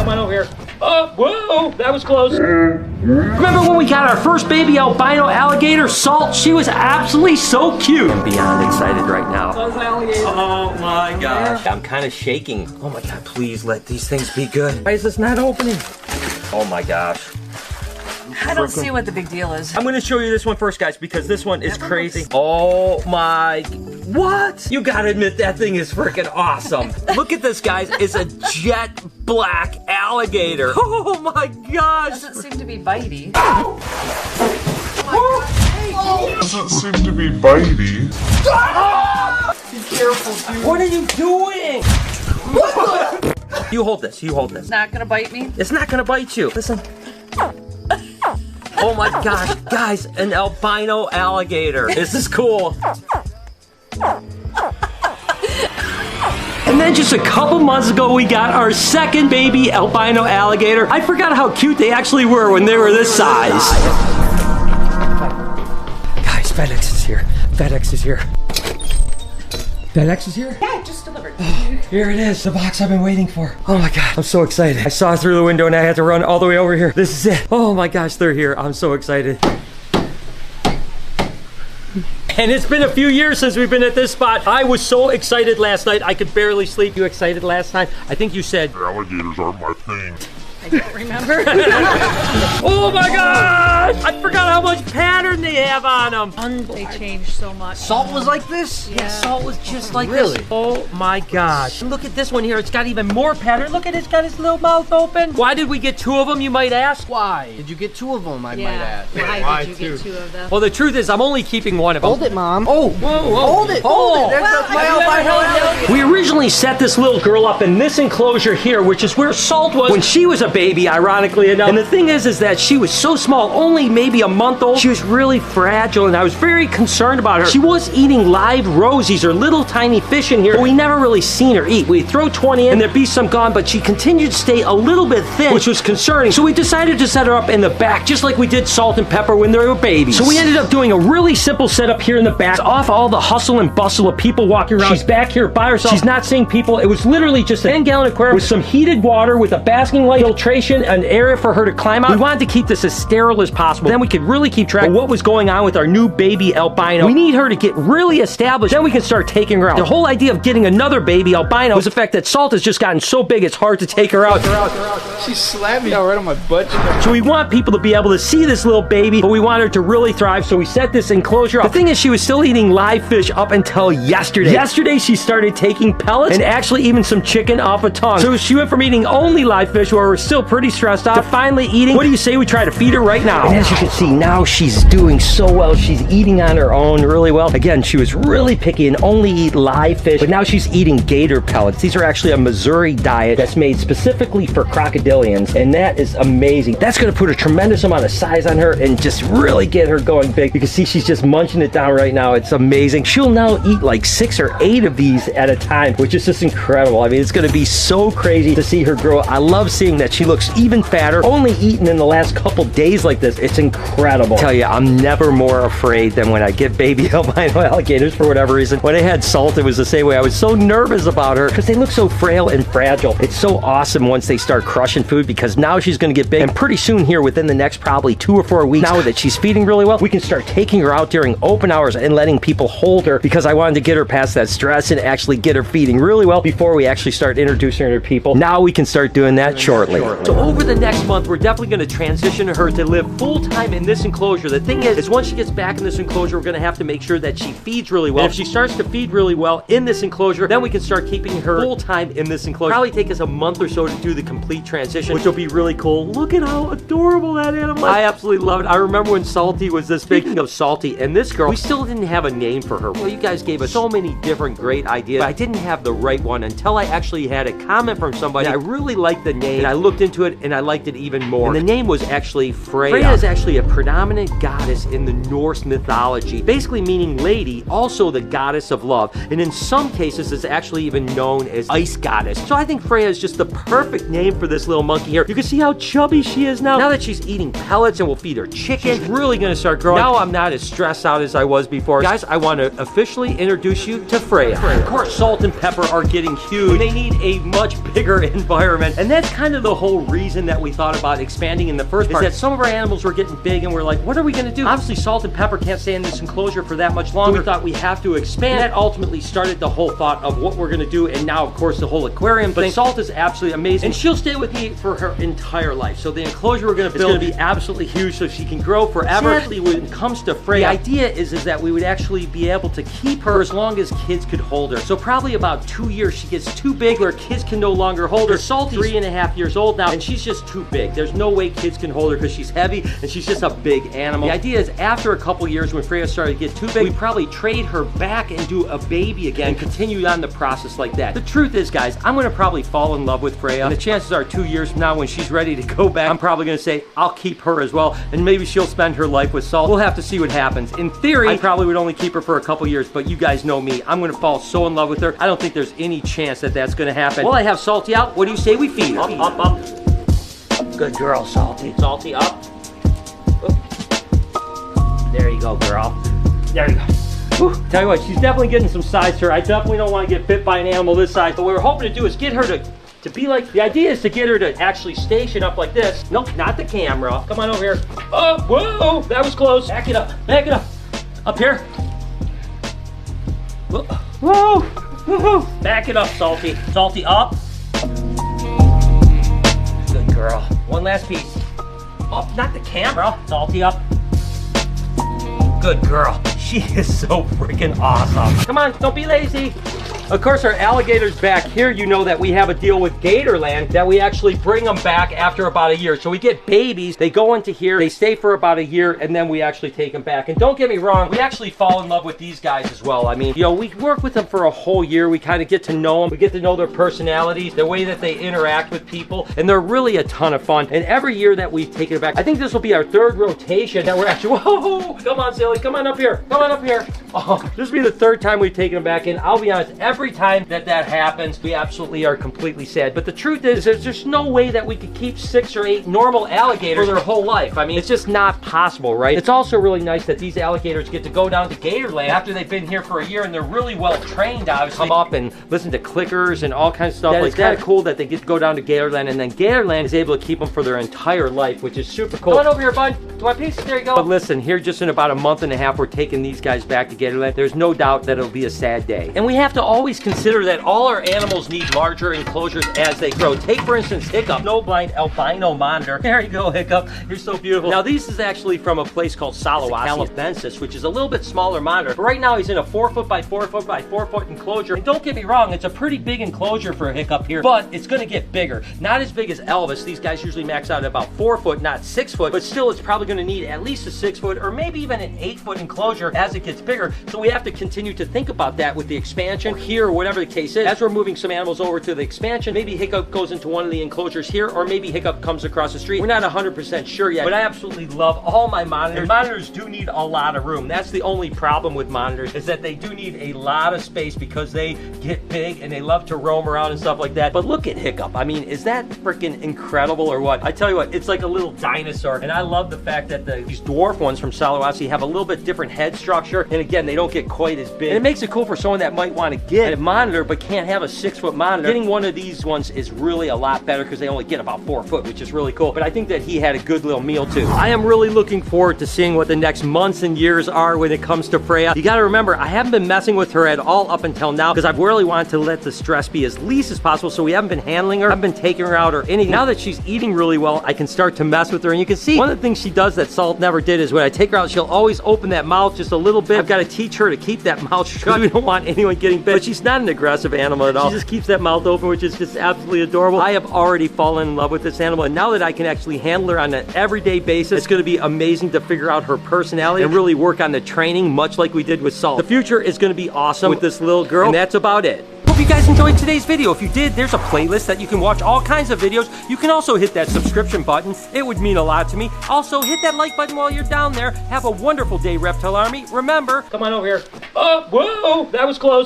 come on over here. Oh, whoa, that was close. Remember when we got our first baby albino alligator, Salt? She was absolutely so cute. I'm beyond excited right now. Oh my gosh. I'm kind of shaking. Oh my God, please let these things be good. Why is this not opening? Oh my gosh. I don't see what the big deal is. I'm gonna show you this one first, guys, because this one is crazy. Oh my, what? You gotta admit that thing is freaking awesome. Look at this, guys. It's a jet black alligator. Oh my gosh. Doesn't seem to be bitey. Doesn't seem to be bitey. Be careful, dude. What are you doing? You hold this, you hold this. It's not gonna bite me? It's not gonna bite you. Listen. Oh my gosh, guys, an albino alligator. This is cool. And then just a couple months ago, we got our second baby albino alligator. I forgot how cute they actually were when they were this size. Guys, FedEx is here. FedEx is here. FedEx is here? Yeah, just delivered. Here it is, the box I've been waiting for. Oh my God, I'm so excited. I saw it through the window and I had to run all the way over here. This is it. Oh my gosh, they're here. I'm so excited. And it's been a few years since we've been at this spot. I was so excited last night, I could barely sleep. You excited last night? I think you said... Alligators aren't my thing. I don't remember. Oh my gosh! I forgot how much pattern they have on them. They changed so much. Salt was like this? Yeah. Salt was just like this. Oh my gosh. And look at this one here. It's got even more pattern. Look at it. It's got its little mouth open. Why did we get two of them, you might ask? Why did you get two of them, I might ask? Why did you get two of them? Well, the truth is, I'm only keeping one of them. Hold it, Mom. Oh, whoa, whoa. Hold it, hold it. That's my albino alligator. We originally set this little girl up in this enclosure here, which is where Salt was when she was a baby, ironically enough. And the thing is that she was so small, only maybe a month old. She was really fragile, and I was very concerned about her. She was eating live rosies or little tiny fish in here, but we never really seen her eat. We'd throw 20 in, and there'd be some gone, but she continued to stay a little bit thin, which was concerning. So we decided to set her up in the back, just like we did Salt and Pepper when they were babies. So we ended up doing a really simple setup here in the back, off all the hustle and bustle of people walking around. She's back here by herself. She's not seeing people. It was literally just a 10-gallon aquarium with some heated water, with a basking light, filtration, an area for her to climb out. We wanted to keep this as sterile as possible. Then we could really keep track of what was going on with our new baby albino. We need her to get really established. Then we can start taking her out. The whole idea of getting another baby albino was the fact that Salt has just gotten so big it's hard to take her out. She slapped me right on my butt. So we want people to be able to see this little baby, but we want her to really thrive, so we set this enclosure up. The thing is, she was still eating live fish up until yesterday. Yesterday, she started taking pellets and actually even some chicken off a tongue. So she went from eating only live fish, where we're still pretty stressed out, to finally eating. What do you say we try to feed her right now? And as you can see, now she's doing so well. She's eating on her own really well. Again, she was really picky and only eat live fish, but now she's eating gator pellets. These are actually a Missouri diet that's made specifically for crocodilians, and that is amazing. That's going to put a tremendous amount of size on her and just really get her going big. You can see she's just munching it down right now. It's amazing. She'll now eat like 6 or 8 of these at a time, which is just incredible. I mean, it's going to be so crazy to see her grow. I love seeing that she looks even fatter, only eaten in the last couple days like this. It's incredible. I tell you, I'm never more afraid than when I get baby albino alligators for whatever reason. When I had Salt, it was the same way. I was so nervous about her because they look so frail and fragile. It's so awesome once they start crushing food, because now she's going to get big, and pretty soon here, within the next probably 2 or 4 weeks, now that she's feeding really well, we can start taking her out during open hours and letting people hold her, because I wanted to get her past that stress and actually get her feeding really well before we actually start introducing her to people. Now we can start doing that shortly. So over the next month, we're definitely going to transition her to live full-time in this enclosure. The thing is once she gets back in this enclosure, we're going to have to make sure that she feeds really well. And if she starts to feed really well in this enclosure, then we can start keeping her full-time in this enclosure. Probably take us a month or so to do the complete transition, which will be really cool. Look at how adorable that animal is. I absolutely love it. I remember when Salty was this big. Speaking of Salty and this girl, we still didn't have a name for her. Well, you guys gave us so many different great ideas, but I didn't have the right one until I actually had a comment from somebody. I really liked the name, and I looked into it, and I liked it even more. And the name was actually Freya. Freya is actually a predominant goddess in the Norse mythology, basically meaning lady, also the goddess of love. And in some cases, it's actually even known as ice goddess. So I think Freya is just the perfect name for this little monkey here. You can see how chubby she is now. Now that she's eating pellets, and we'll feed her chicken, she's really gonna start growing. Now I'm not as stressed out as I was before. Guys, I want to officially introduce you to Freya. Of course, Salt and Pepper are getting huge. They need a much bigger environment, and that's kind of the whole whole reason that we thought about expanding in the first part is that some of our animals were getting big and we're like, what are we gonna do? Obviously, Salt and Pepper can't stay in this enclosure for that much longer. So we thought we have to expand. And that ultimately started the whole thought of what we're gonna do, and now, of course, the whole aquarium thing. Salt is absolutely amazing, and she'll stay with me for her entire life. So the enclosure we're gonna build is gonna be absolutely huge so she can grow forever. Sadly, when it comes to Freya, the idea is that we would actually be able to keep her as long as kids could hold her. So probably about 2 years, she gets too big where kids can no longer hold her. Salty's 3.5 years old now, and she's just too big. There's no way kids can hold her because she's heavy and she's just a big animal. The idea is after a couple years when Freya started to get too big, we'd probably trade her back and do a baby again and continue on the process like that. The truth is, guys, I'm gonna probably fall in love with Freya, and the chances are 2 years from now when she's ready to go back, I'm probably gonna say, I'll keep her as well, and maybe she'll spend her life with Salt. We'll have to see what happens. In theory, I probably would only keep her for a couple years, but you guys know me. I'm gonna fall so in love with her. I don't think there's any chance that that's gonna happen. Well, I have Salty out. What do you say we feed her? Up. Good girl, Salty. Salty, up. There you go, girl. There you go. Whew. Tell you what, she's definitely getting some size to her. I definitely don't want to get bit by an animal this size, but what we're hoping to do is get her to be like, the idea is to get her to actually station up like this. Nope, not the camera. Come on over here. Oh, whoa, that was close. Back it up, back it up. Up here. Whoa, whoa. Back it up, Salty. Salty, up. Good girl. One last piece. Oh, not the camera. Salty, up. Good girl. She is so freaking awesome. Come on, don't be lazy. Of course, our alligators back here, you know that we have a deal with Gatorland that we actually bring them back after about a year. So we get babies, they go into here, they stay for about a year, and then we actually take them back. And don't get me wrong, we actually fall in love with these guys as well. I mean, you know, we work with them for a whole year. We kind of get to know them. We get to know their personalities, the way that they interact with people, and they're really a ton of fun. And every year that we've taken it back, I think this will be our third rotation that we're actually, whoa, come on, silly, come on up here, come on up here. Oh, this will be the third time we've taken them back in. I'll be honest, every time that happens, we absolutely are completely sad. But the truth is, there's just no way that we could keep 6 or 8 normal alligators for their whole life. I mean, it's just not possible, right? It's also really nice that these alligators get to go down to Gatorland after they've been here for a year, and they're really well trained, obviously. Come up and listen to clickers and all kinds of stuff. It's kind of cool that they get to go down to Gatorland, and then Gatorland is able to keep them for their entire life, which is super cool. Come on over here, bud. Do I piece? There you go. But listen, here just in about a month and a half, we're taking these guys back to Gatorland. There's no doubt that it'll be a sad day. And we have to always consider that all our animals need larger enclosures as they grow. Take, for instance, Hiccup, snow-blind albino monitor. There you go, Hiccup. You're so beautiful. Now, this is actually from a place called Calabensis, which is a little bit smaller monitor. But right now, he's in a 4 foot by 4 foot by 4 foot enclosure. And don't get me wrong, it's a pretty big enclosure for Hiccup here, but it's going to get bigger. Not as big as Elvis. These guys usually max out at about 4 foot, not 6 foot, but still, it's probably going to need at least a 6 foot or maybe even an 8 foot enclosure as it gets bigger. So we have to continue to think about that with the expansion here, or whatever the case is. As we're moving some animals over to the expansion, maybe Hiccup goes into one of the enclosures here, or maybe Hiccup comes across the street. We're not 100% sure yet, but I absolutely love all my monitors. And monitors do need a lot of room. That's the only problem with monitors, is that they do need a lot of space because they get big and they love to roam around and stuff like that. But look at Hiccup. I mean, is that freaking incredible or what? I tell you what, it's like a little dinosaur. And I love the fact that these dwarf ones from Salawasi have a little bit different head structure. And again, they don't get quite as big. And it makes it cool for someone that might want to get a monitor but can't have a 6 foot monitor. Getting one of these ones is really a lot better because they only get about 4 foot, which is really cool. But I think that he had a good little meal too. I am really looking forward to seeing what the next months and years are when it comes to Freya. You got to remember, I haven't been messing with her at all up until now because I've really wanted to let the stress be as least as possible, so we haven't been handling her. I haven't been taking her out or anything. Now that she's eating really well, I can start to mess with her. And you can see one of the things she does that Salt never did is when I take her out, she'll always open that mouth just a little bit. I've got to teach her to keep that mouth shut. We don't want anyone getting bit. But she's not an aggressive animal at all. She just keeps that mouth open, which is just absolutely adorable. I have already fallen in love with this animal, and now that I can actually handle her on an everyday basis, it's going to be amazing to figure out her personality and really work on the training, much like we did with Salt. The future is going to be awesome with this little girl, and that's about it. Hope you guys enjoyed today's video. If you did, there's a playlist that you can watch all kinds of videos. You can also hit that subscription button. It would mean a lot to me. Also, hit that like button while you're down there. Have a wonderful day, Reptile Army. Remember, come on over here. Oh, whoa, that was close.